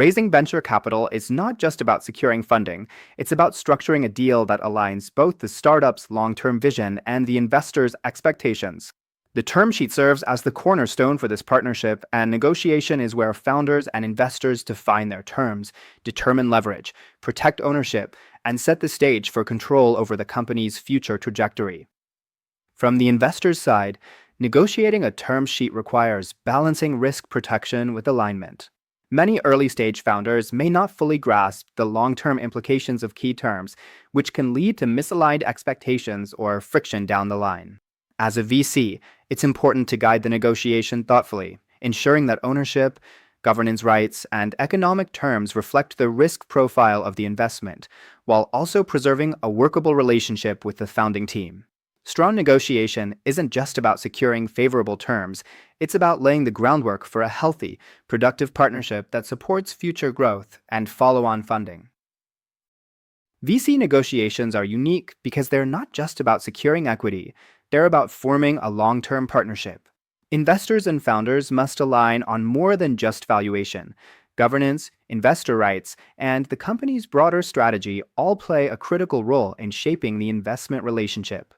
Raising venture capital is not just about securing funding, it's about structuring a deal that aligns both the startup's long-term vision and the investor's expectations. The term sheet serves as the cornerstone for this partnership, and negotiation is where founders and investors define their terms, determine leverage, protect ownership, and set the stage for control over the company's future trajectory. From the investor's side, negotiating a term sheet requires balancing risk protection with alignment. Many early-stage founders may not fully grasp the long-term implications of key terms, which can lead to misaligned expectations or friction down the line. As a VC, it's important to guide the negotiation thoughtfully, ensuring that ownership, governance rights, and economic terms reflect the risk profile of the investment, while also preserving a workable relationship with the founding team. Strong negotiation isn't just about securing favorable terms, it's about laying the groundwork for a healthy, productive partnership that supports future growth and follow-on funding. VC negotiations are unique because they're not just about securing equity, they're about forming a long-term partnership. Investors and founders must align on more than just valuation. Governance, investor rights, and the company's broader strategy all play a critical role in shaping the investment relationship.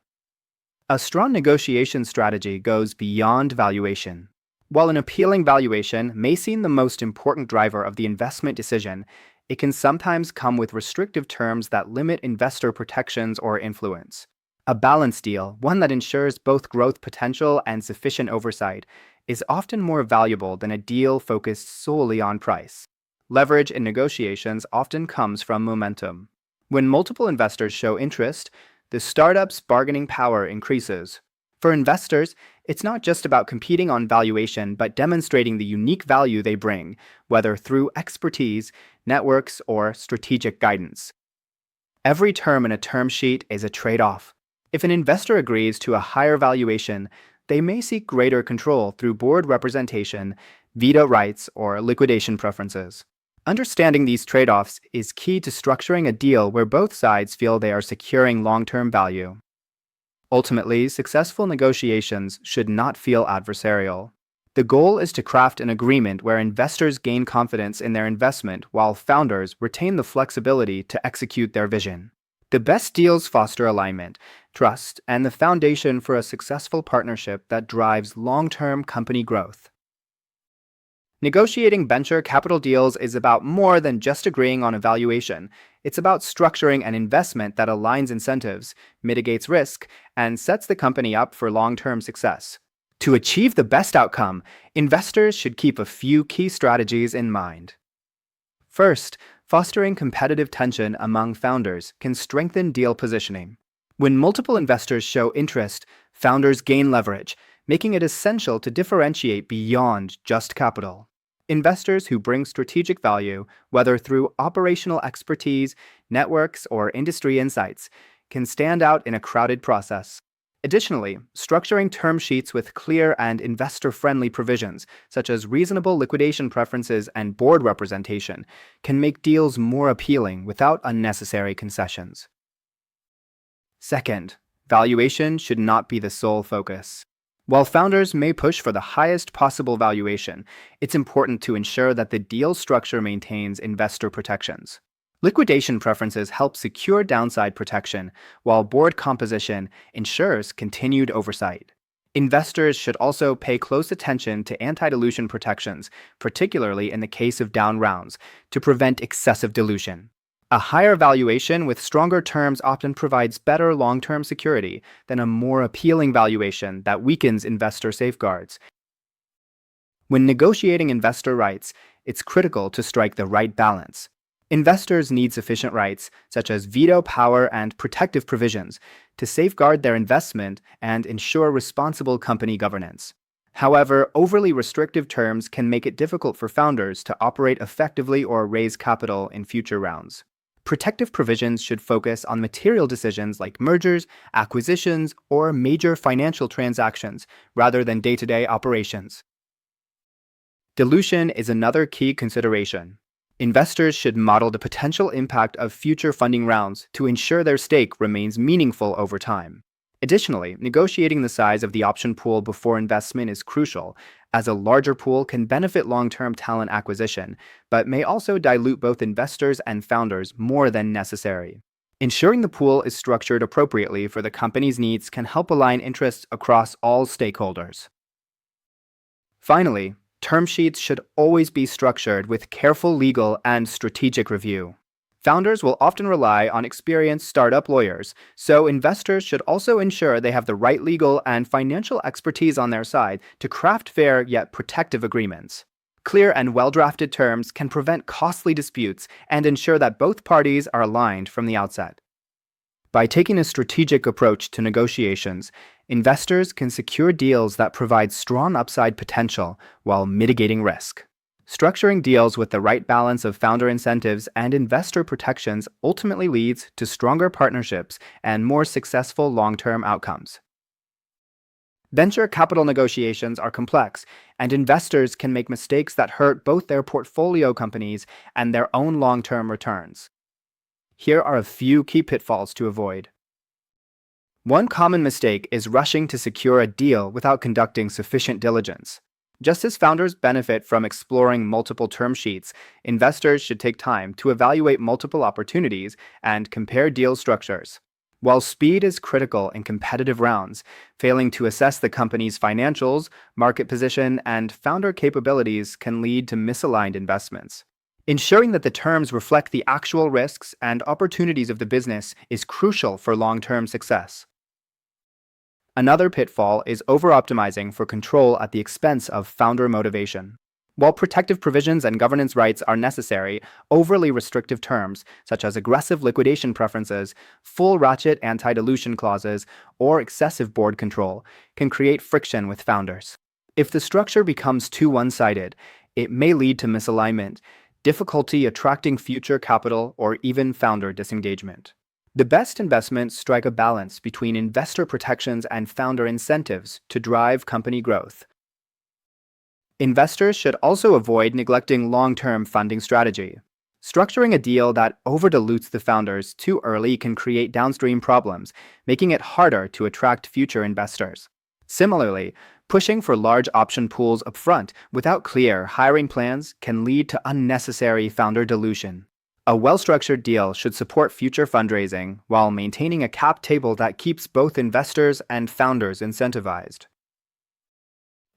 A strong negotiation strategy goes beyond valuation. While an appealing valuation may seem the most important driver of the investment decision, it can sometimes come with restrictive terms that limit investor protections or influence. A balanced deal, one that ensures both growth potential and sufficient oversight, is often more valuable than a deal focused solely on price. Leverage in negotiations often comes from momentum. When multiple investors show interest, the startup's bargaining power increases. For investors, it's not just about competing on valuation, but demonstrating the unique value they bring, whether through expertise, networks, or strategic guidance. Every term in a term sheet is a trade-off. If an investor agrees to a higher valuation, they may seek greater control through board representation, veto rights, or liquidation preferences. Understanding these trade-offs is key to structuring a deal where both sides feel they are securing long-term value. Ultimately, successful negotiations should not feel adversarial. The goal is to craft an agreement where investors gain confidence in their investment while founders retain the flexibility to execute their vision. The best deals foster alignment, trust, and the foundation for a successful partnership that drives long-term company growth. Negotiating venture capital deals is about more than just agreeing on a valuation. It's about structuring an investment that aligns incentives, mitigates risk, and sets the company up for long-term success. To achieve the best outcome, investors should keep a few key strategies in mind. First, fostering competitive tension among founders can strengthen deal positioning. When multiple investors show interest, founders gain leverage, making it essential to differentiate beyond just capital. Investors who bring strategic value, whether through operational expertise, networks, or industry insights, can stand out in a crowded process. Additionally, structuring term sheets with clear and investor-friendly provisions, such as reasonable liquidation preferences and board representation, can make deals more appealing without unnecessary concessions. Second, valuation should not be the sole focus. While founders may push for the highest possible valuation, it's important to ensure that the deal structure maintains investor protections. Liquidation preferences help secure downside protection, while board composition ensures continued oversight. Investors should also pay close attention to anti-dilution protections, particularly in the case of down rounds, to prevent excessive dilution. A higher valuation with stronger terms often provides better long-term security than a more appealing valuation that weakens investor safeguards. When negotiating investor rights, it's critical to strike the right balance. Investors need sufficient rights, such as veto power and protective provisions, to safeguard their investment and ensure responsible company governance. However, overly restrictive terms can make it difficult for founders to operate effectively or raise capital in future rounds. Protective provisions should focus on material decisions like mergers, acquisitions, or major financial transactions, rather than day-to-day operations. Dilution is another key consideration. Investors should model the potential impact of future funding rounds to ensure their stake remains meaningful over time. Additionally, negotiating the size of the option pool before investment is crucial, as a larger pool can benefit long-term talent acquisition, but may also dilute both investors and founders more than necessary. Ensuring the pool is structured appropriately for the company's needs can help align interests across all stakeholders. Finally, term sheets should always be structured with careful legal and strategic review. Founders will often rely on experienced startup lawyers, so investors should also ensure they have the right legal and financial expertise on their side to craft fair yet protective agreements. Clear and well-drafted terms can prevent costly disputes and ensure that both parties are aligned from the outset. By taking a strategic approach to negotiations, investors can secure deals that provide strong upside potential while mitigating risk. Structuring deals with the right balance of founder incentives and investor protections ultimately leads to stronger partnerships and more successful long-term outcomes. Venture capital negotiations are complex, and investors can make mistakes that hurt both their portfolio companies and their own long-term returns. Here are a few key pitfalls to avoid. One common mistake is rushing to secure a deal without conducting sufficient diligence. Just as founders benefit from exploring multiple term sheets, investors should take time to evaluate multiple opportunities and compare deal structures. While speed is critical in competitive rounds, failing to assess the company's financials, market position, and founder capabilities can lead to misaligned investments. Ensuring that the terms reflect the actual risks and opportunities of the business is crucial for long-term success. Another pitfall is over-optimizing for control at the expense of founder motivation. While protective provisions and governance rights are necessary, overly restrictive terms, such as aggressive liquidation preferences, full ratchet anti-dilution clauses, or excessive board control, can create friction with founders. If the structure becomes too one-sided, it may lead to misalignment, difficulty attracting future capital, or even founder disengagement. The best investments strike a balance between investor protections and founder incentives to drive company growth. Investors should also avoid neglecting long-term funding strategy. Structuring a deal that over-dilutes the founders too early can create downstream problems, making it harder to attract future investors. Similarly, pushing for large option pools upfront without clear hiring plans can lead to unnecessary founder dilution. A well-structured deal should support future fundraising while maintaining a cap table that keeps both investors and founders incentivized.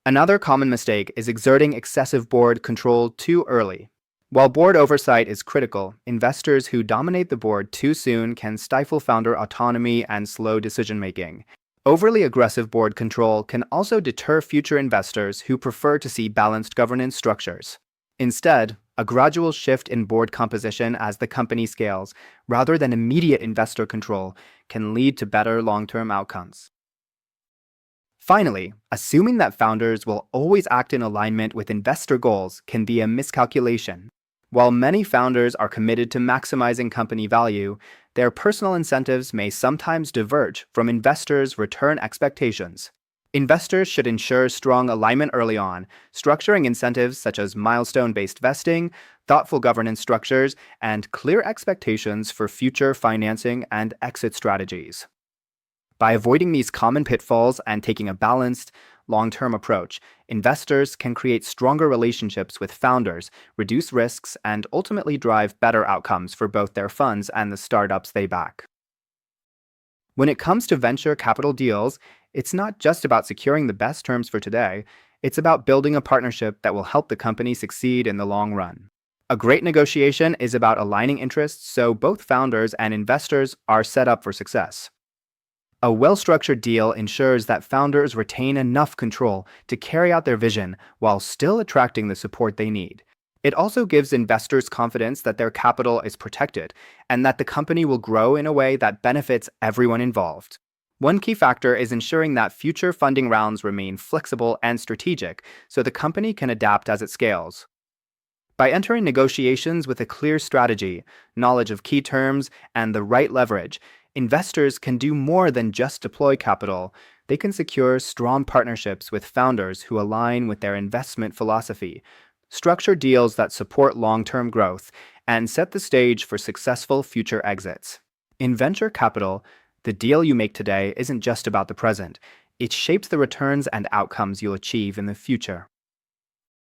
Another common mistake is exerting excessive board control too early. While board oversight is critical, investors who dominate the board too soon can stifle founder autonomy and slow decision-making. Overly aggressive board control can also deter future investors who prefer to see balanced governance structures. Instead, a gradual shift in board composition as the company scales, rather than immediate investor control, can lead to better long-term outcomes. Finally, assuming that founders will always act in alignment with investor goals can be a miscalculation. While many founders are committed to maximizing company value, their personal incentives may sometimes diverge from investors' return expectations. Investors should ensure strong alignment early on, structuring incentives such as milestone-based vesting, thoughtful governance structures, and clear expectations for future financing and exit strategies. By avoiding these common pitfalls and taking a balanced, long-term approach, investors can create stronger relationships with founders, reduce risks, and ultimately drive better outcomes for both their funds and the startups they back. When it comes to venture capital deals, it's not just about securing the best terms for today, it's about building a partnership that will help the company succeed in the long run. A great negotiation is about aligning interests so both founders and investors are set up for success. A well-structured deal ensures that founders retain enough control to carry out their vision while still attracting the support they need. It also gives investors confidence that their capital is protected and that the company will grow in a way that benefits everyone involved. One key factor is ensuring that future funding rounds remain flexible and strategic so the company can adapt as it scales. By entering negotiations with a clear strategy, knowledge of key terms, and the right leverage, investors can do more than just deploy capital. They can secure strong partnerships with founders who align with their investment philosophy, structure deals that support long-term growth, and set the stage for successful future exits. In venture capital, the deal you make today isn't just about the present. It shapes the returns and outcomes you'll achieve in the future.